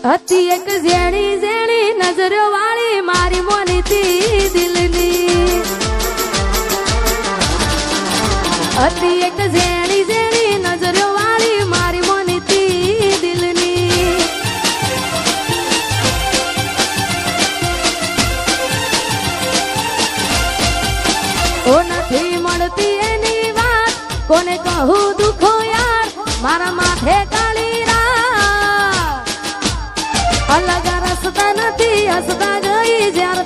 હતી એક ઝેણી ઝેણી નજરો વાળી મારી મોનીતી દિલની હતી એક ઝેણી ઝેણી નજરો વાળી મારી મોનીતી દિલની ઓ નથી મળતી એની વાત કોને કહું દુખો યાર મારા માથે કાળી રાત અલગ રસ્તા નથી હસતા ગઈ જ્યારે